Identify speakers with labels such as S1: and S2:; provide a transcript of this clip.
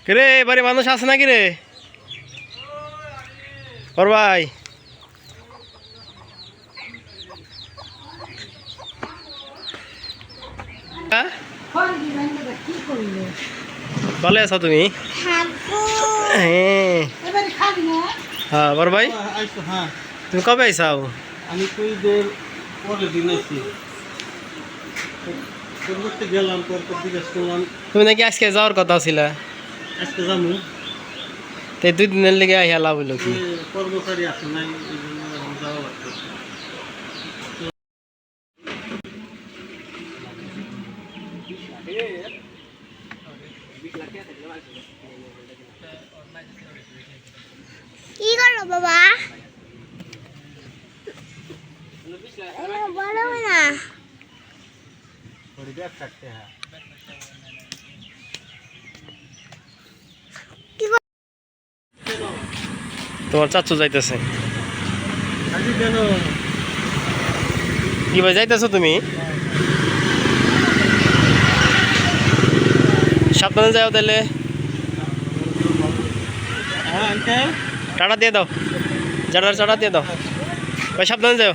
S1: কিরে এবারে মানুষ আছে নাকি রে? ওর ভাই ভালো আছো তুমি? হ্যাঁ বড় ভাই তুমি কবে আইসাও?
S2: আমি তো ঈদের পরের দিন আইছি গেলাম, তারপর জিজ্ঞেস করলাম
S1: তুমি নাকি আজকে যাওয়ার কথা ছিল?
S2: আজকে যাবো,
S1: তাই 2 দিনের লেগে আইয়া লাভ হইলো কি?
S2: কর্মচারী আছে নাই, এই জন্য এখন যাওয়া লাগতেছে।
S3: কি করো বাবা? বলো না।
S1: তোমার চাচু যাইতেছে।
S2: কেন
S1: কি ভাই যাইতেছো তুমি? সাবধানে যাও তাহলে।
S2: হ্যাঁ আঙ্কেল,
S1: টাটা দিয়ে দাও, টাটা দিয়ে দাও ভাই, সাবধানে যাও।